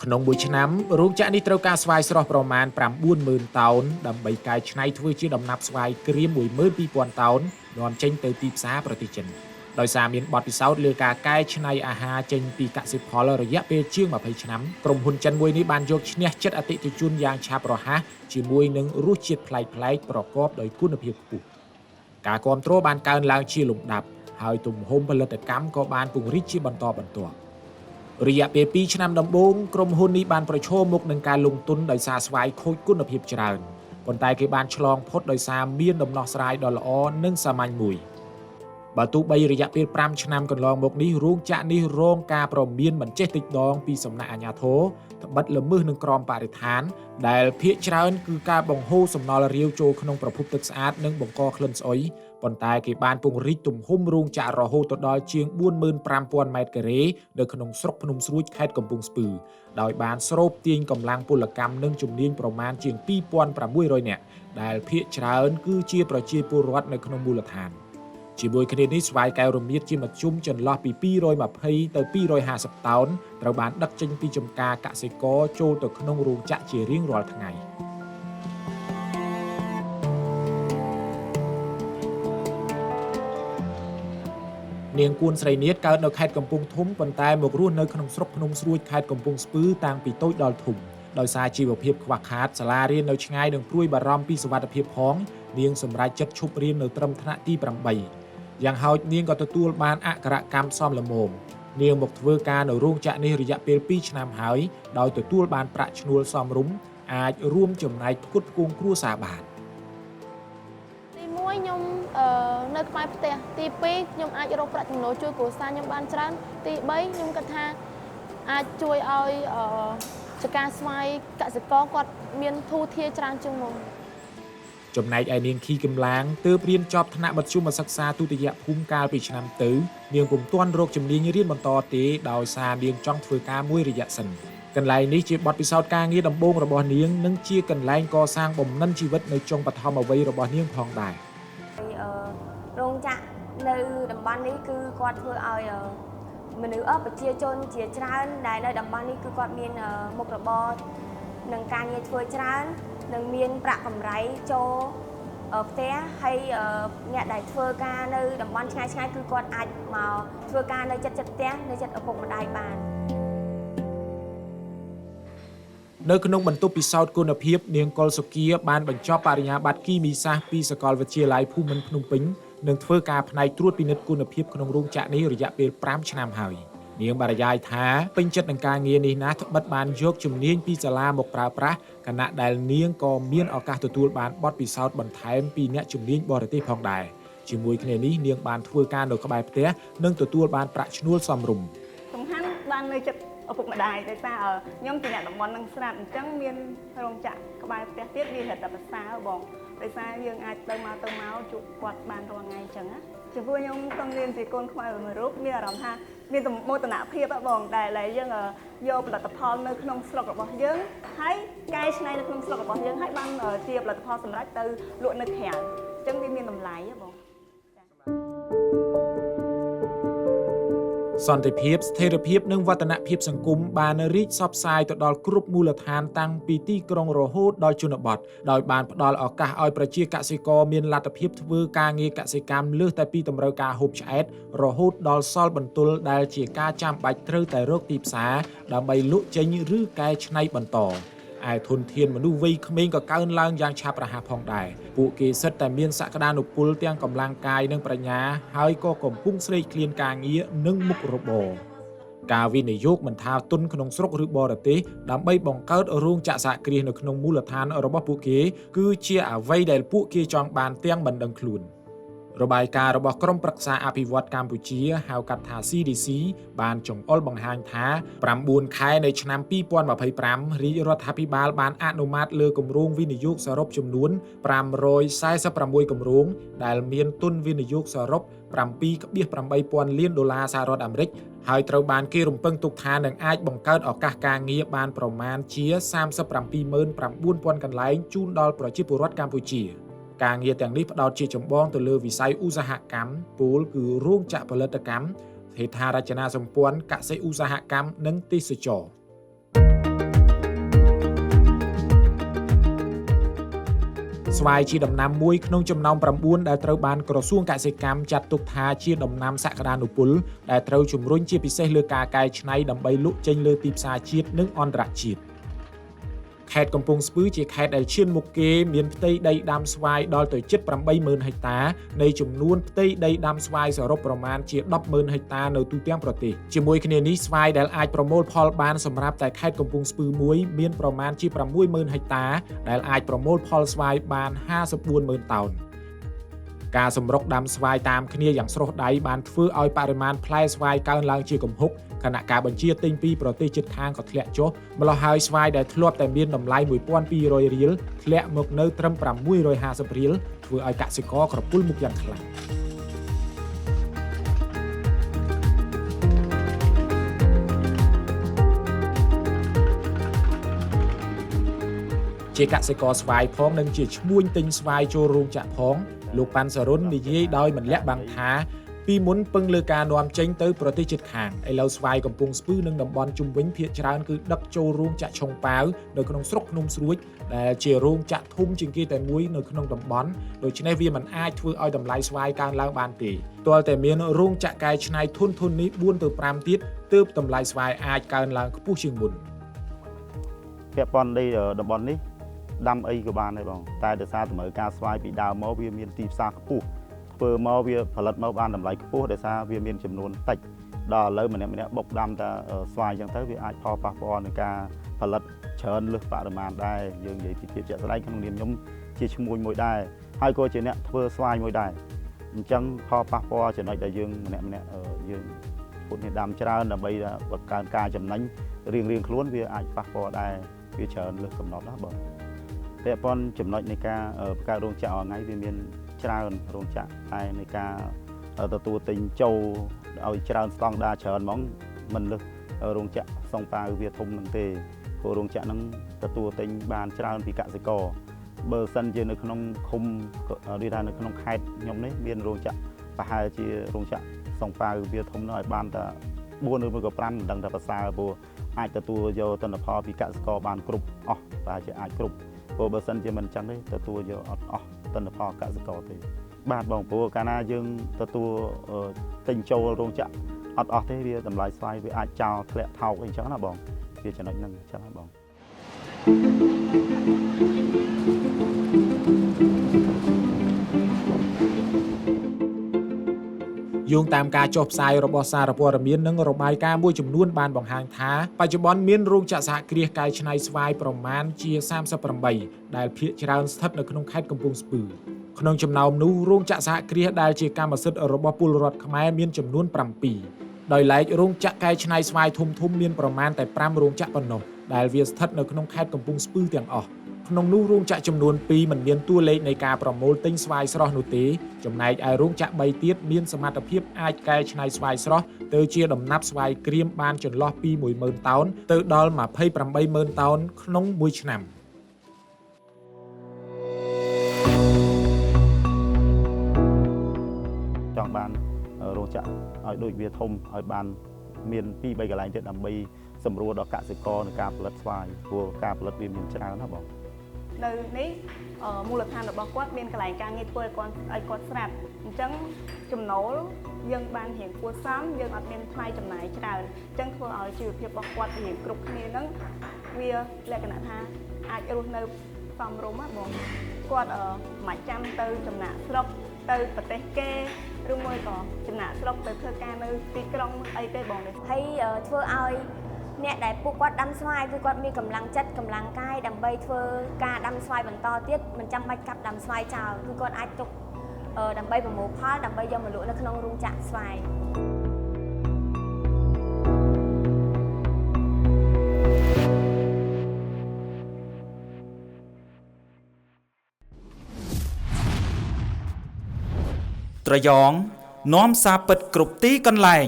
ក្នុងមួយឆ្នាំរោងចក្រនេះត្រូវការស្វាយស្រស់ប្រមាណ 90000 តោនដើម្បីកែច្នៃធ្វើជាដំណាប់ស្វាយក្រៀម 12000 តោននាំចេញទៅទីផ្សារប្រទេសចិនដោយសារមានបទពិសោធន៍លើការកែច្នៃអាហារចេញពីកសិផលរយៈពេលជាង20ឆ្នាំក្រុមហ៊ុនចិនមួយនេះបានយកឈ្នះចិត្តអតិថិជនយ៉ាងឆាប់រហ័សជាមួយនឹងរសជាតិប្លែកៗប្រកបដោយគុណភាពខ្ពស់ការគាំទ្របានកើនឡើងជាលំដាប់ហើយទំហំផលិតកម្មក៏បានពង្រីកជាបន្តបន្ទាប់រយៈពេល2ឆ្នាំដំបូងក្រុមហ៊ុននេះបានប្រឈមមុខនឹងការលង់ទុនដោយសារស្វាយខូចគុណភាពច្រើនប៉ុន្តែគេបានឆ្លងផុតដោយសារមានដំណោះស្រាយដ៏ល្អនិងសាមញ្ញមួយបើទោះបីរយៈពេល5ឆ្នាំកន្លងមកនេះរោងចក្រនេះរងការព្រមានមិនចេះតិចដងពីសំណាក់អាជ្ញាធរត្បិតល្មើសនឹងក្រមបរិស្ថានដែលភាគច្រើនគឺការបង្ហូរសំណល់រាវចូលក្នុងប្រភពទឹកស្អាតនិងបង្កក្លិនស្អុយប៉ុន្តែគេបានពង្រីកទំហំរោងចក្ររហូតដល់ជាង 45000 ម៉ែត្រការ៉េនៅក្នុងស្រុកភ្នំស្រួចខេត្តកំពង់ស្ពឺដោយបានស្រូបទាញកម្លាំងពលកម្មនិងជំនាញប្រមាណជាង 2600 នាក់ដែលភាគច្រើនគឺជាប្រជាពលរដ្ឋនៅក្នុងមូលដ្ឋានជាមួយគ្នានេះស្វាយកែវរមៀតជាមធ្យមចន្លោះពី220ទៅ250តោនត្រូវបានដឹកចេញពីចំការកសិករចូលទៅក្នុងរោងចក្រជារៀងរាល់ថ្ងៃនាងគួនស្រីនាថកើតនៅខេត្តកំពង់ធំប៉ុន្តែមករស់នៅក្នុងស្រុកភ្នំស្រួចខេត្តកំពង់ស្ពឺតាំងពីតូចដល់ធំដោយសារជីវភាពខ្វះខាតសាលារៀននៅឆ្ងាយនិងព្រួយបារម្ភពីសុវត្ថិភាពផងនាងសម្រេចចិត្តឈប់រៀននៅត្រឹមថ្នាក់ទី8យ៉ាងហោចនាងក៏ទទួលបានអក្ខរកម្មសមល្មមនាងមកធ្វើការនៅរោងចក្រនេះរយៈពេល2ឆ្នាំហើយដោយទទួលបានប្រាក់ឈ្នួលសមរម្យអាចរួមចំណែកផ្គត់ផ្គង់គ្រួសារបានទី1ខ្ញុំនៅក្បែរផ្ទះទី2ខ្ញុំអាចរកប្រាក់ចំណូលជួយគ្រួសារខ្ញុំបានច្រើនទី3ខ្ញុំគិតថាអាចជួយឲ្យចការស្វាយកសិករគាត់មានធូរធារច្រើនជាងមុនចំណែកឯនាងខីកំឡាងទើបរៀនចប់ថ្នាក់មធ្យមសិក្សាទុតិយភូមិកាលពីឆ្នាំទៅនាងពុំទាន់រកជំនាញរៀនបន្តទេដោយសារនាងចង់ធ្វើការមួយរយៈសិនកន្លែងនេះជាបទពិសោធន៍ការងារដំបូងរបស់នាងនិងជាកន្លែងកសាងបំណិនជីវិតនៅចុងបឋមវ័យរបស់នាងផងដែររោងចក្រនៅតំបន់នេះគឺគាត់ធ្វើឲ្យមនុស្សប្រជាជនជាច្រើនដែលនៅតំបន់នេះគឺគាត់មានមុខរបរនិងការងារធ្វើច្រើននិងមានប្រាក់កម្រៃចូលផ្ទះហើយអ្នកដែលធ្វើការនៅតំបន់ឆ្ងាយៗគឺគាត់អាចមកធ្វើការនៅចិត្តផ្ទះនៅចិត្តឪពុកម្ដាយបាននៅក្នុងបន្ទប់ពិសោធន៍គុណភាពនាងកុលសុគាបានបញ្ចប់បរិញ្ញាបត្រគីមីសាស្ត្រពីសាកលវិទ្យាល័យភូមិន្ទភ្នំពេញនិងធ្វើការផ្នែកត្រួតពិនិត្យគុណភាពក្នុងរោងចក្រនេះរយៈពេល5ឆ្នាំហើយនាងបរិយាយថាពេញចិត្តនឹងការងារនេះណាស់ត្បិតបានយកជំនាញពីសាលាមកប្រើប្រាស់ខណៈដែលនាងក៏មានឱកាសទទួលបានបទពិសោធន៍បន្ថែមពីអ្នកជំនាញបរទេសផងដែរជាមួយគ្នានេះនាងបានធ្វើការនៅក្បែរផ្ទះនិងទទួលបានប្រាក់ឈ្នួលសមរម្យសំខាន់បាននៅចិត្តឪពុកម្ដាយដោយសារខ្ញុំជាអ្នកតំបន់នឹងស្រាប់អញ្ចឹងមានរោងចក្រក្បែរផ្ទះទៀតវារត់តែប្រសើរបងដោយសារយើងអាចទៅមកជួបគាត់បានរាល់ថ្ងៃអញ្ចឹងណាចំពោះខ្ញុំក្នុងនាមជាកូនខ្មែរមួយរូបមានអារម្មណ៍ថាមានមោទនភាពបងដែលយើងយកផលិតផលនៅក្នុងស្រុករបស់យើងហើយកែច្នៃនៅក្នុងស្រុករបស់យើងហើយបានជាផលិតផលសម្រាប់ទៅលក់នៅក្រៅអញ្ចឹងវាមានតម្លៃបងសន្តិភាពស្ថិរភាពនិងវឌ្ឍនភាពសង្គមបានរីកសុបសាយទៅដល់គ្រប់មូលដ្ឋានតាំងពីទីក្រុងរហូតដល់ជនបទដោយបានផ្ដល់ឱកាសឲ្យប្រជាកសិករមានលទ្ធភាពធ្វើការងារកសិកម្មលើសតែពីតម្រូវការហូបឆ្អែតរហូតដល់សល់បន្ទល់ដែលជាការចាំបាច់ត្រូវតែរកទីផ្សារដើម្បីលក់ចេញឬកែច្នៃបន្តឯធនធានមនុស្សវ័យក្មេងក៏កើនឡើងយ៉ាងឆាប់រហ័សផងដែរពួកគេសិតតែមានសក្តានុពលទាំងកម្លាំងកាយនិងប្រាជ្ញាហើយក៏កំពុងស្រេកឃ្លានការងារនិងមុខរបរការវិនិយោគមិនថាទុនក្នុងស្រុកឬបរទេសដើម្បីបង្កើតរោងចក្រសហគ្រាសនៅក្នុងមូលដ្ឋានរបស់ពួកគេគឺជាអ្វីដែលពួកគេចង់បានទាំងមិនដឹងខ្លួនរបាយការណ៍របស់ក្រុមប្រឹក្សាអភិវឌ្ឍកម្ពុជាហៅកាត់ថា CDC បានចង្អុលបង្ហាញថា9ខែនៃឆ្នាំ2025រាជរដ្ឋាភិបាលបានអនុម័តលើគម្រោងវិនិយោគសរុបចំនួន546គម្រោងដែលមានទុនវិនិយោគសរុប 7.8 លានដុល្លារសហរដ្ឋអាមេរិកហើយត្រូវបានគេរំពឹងទុកថានឹងអាចបង្កើតឱកាសការងារបានប្រមាណជា 379,000 កន្លែងជូនដល់ប្រជាពលរដ្ឋកម្ពុជាការងារទាំងនេះផ្ដោតជាចម្បងទៅលើវិស័យឧស្សាហកម្មពោលគឺរោងចក្រផលិតកម្មហេដ្ឋារចនាសម្ព័ន្ធកសិឧស្សាហកម្មនិងទេសចរណ៍ ស្វាយជាដំណាំមួយក្នុងចំណោម9ដែលត្រូវបានក្រសួងកសិកម្មចាត់ទុកថាជាដំណាំសក្តានុពលដែលត្រូវជំរុញជាពិសេសលើការកែច្នៃដើម្បីលក់ចេញលើទីផ្សារជាតិនិងអន្តរជាតិខេត្តកំពង់ស្ពឺជាខេត្តដែលឈានមុខគេមានផ្ទៃដីដាំស្វាយដល់ទៅជិត 80,000 ហិកតានៃចំនួនផ្ទៃដីដាំស្វាយសរុបប្រមាណជា 10,000 ហិកតានៅទូទាំងប្រទេសជាមួយគ្នានេះស្វាយដែលអាចប្រមូលផលបានសម្រាប់តែខេត្តកំពង់ស្ពឺមួយមានប្រមាណជា 60,000 ហិកតាដែលអាចប្រមូលផលស្វាយបាន 54,000 តោនការសម្រុកដាំស្វាយតាមគ្នាយ៉ាងស្រុះដៃបានធ្វើឲ្យបរិមាណផ្លែស្វាយកើនឡើងជាគំហុកខណៈការបញ្ជាទិញពីប្រទេសជិតខាងក៏ធ្លាក់ចុះម្ល៉េះហើយស្វាយដែលធ្លាប់តែមានតម្លៃ 1,200 រៀលធ្លាក់មកនៅត្រឹម 650 រៀលធ្វើឲ្យកសិករក្រពុលមុខយ៉ាងខ្លាំងជាកសិករស្វាយផងនិងជាឈ្មួញទិញស្វាយចូលរោងចក្រផងលោកប៉ាន់សរុននិយាយដោយមិនលាក់បាំងថាពីមុនពឹងលើការនាំចេញទៅប្រទេសជិតខាងឥឡូវស្វាយកំពង់ស្ពឺនិងតំបន់ជុំវិញភាគច្រើនគឺដឹកចូលរោងចក្រឆុងប៉ាវនៅក្នុងស្រុកភ្នំស្រួចដែលជារោងចក្រធំជាងគេតែមួយនៅក្នុងតំបន់ដូច្នេះវាមិនអាចធ្វើឲ្យតម្លៃស្វាយកើនឡើងបានទេទាល់តែមានរោងចក្រកែច្នៃធនធាននេះ4ទៅ5ទៀតទើបតម្លៃស្វាយអាចកើនឡើងខ្ពស់ជាងមុនពាក់ព័ន្ធនេះតំបន់នេះដាំអីក៏បានដែរបងតែដោយសារតម្រូវការស្វាយពីដើមមកវាមានទីផ្សារខ្ពស់ធ្វើមកវាផលិតមកបានតម្លៃខ្ពស់ដោយសារវាមានចំនួនតិចដល់ឥឡូវម្នាក់បុកដាំតែស្វាយអញ្ចឹងទៅវាអាចផលប៉ះពាល់នឹងការផលិតច្រើនលើសបរិមាណដែរយើងនិយាយពីភាពជាក់ស្ដែងក្នុងនាមខ្ញុំជាឈ្មួញមួយដែរហើយក៏ជាអ្នកធ្វើស្វាយមួយដែរអញ្ចឹងផលប៉ះពាល់ចំណុចដែលយើងម្នាក់យើងពុតនេះដាំច្រើនដើម្បីបង្កើនការចំណេញរៀងខ្លួនវាអាចប៉ះពាល់ដែរវាច្រើនលើសកំណត់ណាបងពាក់ព័ន្ធចំណុចនៃការបង្កើតរោងចក្រអងៃវាមានច្រើនរោងចក្រតែនៃការទទួលទិញចូលឲ្យច្រើនស្តង់ដារច្រើនហ្មងមិនលើសរោងចក្រសង្ប៉ាវវាធំនឹងទេព្រោះរោងចក្រហ្នឹងទទួលទិញបានច្រើនពីកសិករបើសិនជានៅក្នុងឃុំឬថានៅក្នុងខេត្តខ្ញុំនេះមានរោងចក្រប្រហែលជារោងចក្រសង្ប៉ាវវាធំនោះឲ្យបានតែ4ឬក៏5មិនដឹងថាប្រសើរព្រោះអាចទទួលយកទិន្នផលពីកសិករបានគ្រប់អស់តែជាអាចគ្រប់ព្រោះបើសិនជាមិនអញ្ចឹងទេទទួលយកអត់អស់ទិន្នផលកសិករទេបាទបងព្រោះកាលណាយើងទទួលទិញចូលរោងចក្រអត់អស់ទេវាតម្លៃស្វាយវាអាចចោលធ្លាក់ថោកអីចឹងណាបងវាចំណុចហ្នឹងចឹងណាបងយោងតាមការចុះផ្សាយរបស់សារព័ត៌មាននិងរបាយការណ៍មួយចំនួនបានបង្ហាញថាបច្ចុប្បន្នមានរោងចក្រសហគ្រាសកែច្នៃស្វាយប្រមាណជា38ដែលភាគច្រើនស្ថិតនៅក្នុងខេត្តកំពង់ស្ពឺក្នុងចំណោមនោះរោងចក្រសហគ្រាសដែលជាកម្មសិទ្ធិរបស់ពលរដ្ឋខ្មែរមានចំនួន7ដោយឡែករោងចក្រកែច្នៃស្វាយធំមានប្រមាណតែ5រោងចក្រប៉ុណ្ណោះដែលវាស្ថិតនៅក្នុងខេត្តកំពង់ស្ពឺទាំងអស់ក្នុងនោះរោងចក្រចំនួន2មិនមានតួលេខនៃការប្រមូលទិញស្វាយស្រស់នោះទេចំណែកឯរោងចក្រ3ទៀតមានសមត្ថភាពអាចកែច្នៃស្វាយស្រស់ទៅជាដំណាប់ស្វាយក្រៀមបានចន្លោះពី 10,000 តោនទៅដល់ 28,000 តោនក្នុងមួយឆ្នាំចង់បានរោងចក្រឲ្យដូចវាធំឲ្យបានមាន 2-3 កន្លែងទៀតដើម្បីសម្រួលដល់កសិករในការផលិតស្វាយព្រោះការផលិតវាមានច្រើនណាបងនៅនេះមូលដ្ឋានរបស់គាត់មានកន្លែងការងារធ្វើឲ្យគាត់ស្រាប់អញ្ចឹងចំណូលយើងបានរៀងគួរសមយើងអត់មានថ្លៃចំណាយច្រើនអញ្ចឹងធ្វើឲ្យជីវភាពរបស់គាត់រៀងគ្រប់គ្នាហ្នឹងវាលក្ខណៈថាអាចរស់នៅសមរម្យណាបងគាត់មិនចាំទៅចំណាក់ស្រុកទៅប្រទេសគេឬមួយក៏ចំណាក់ស្រុកទៅធ្វើការនៅទីក្រុងអីទេបងនេះហើយធ្វើឲ្យអ្នកដែលពួកគាត់ដាំស្វាយគឺគាត់មានកម្លាំងចិត្តកម្លាំងកាយដើម្បីធ្វើការដាំស្វាយបន្តទៀតមិនចាំបាច់កាប់ដាំស្វាយចោលគឺគាត់អាចទុកដើម្បីប្រមូលផលដើម្បីយកមកលក់នៅក្នុងរោងចក្រស្វាយត្រយងនាំសារពិតគ្រប់ទីកន្លែង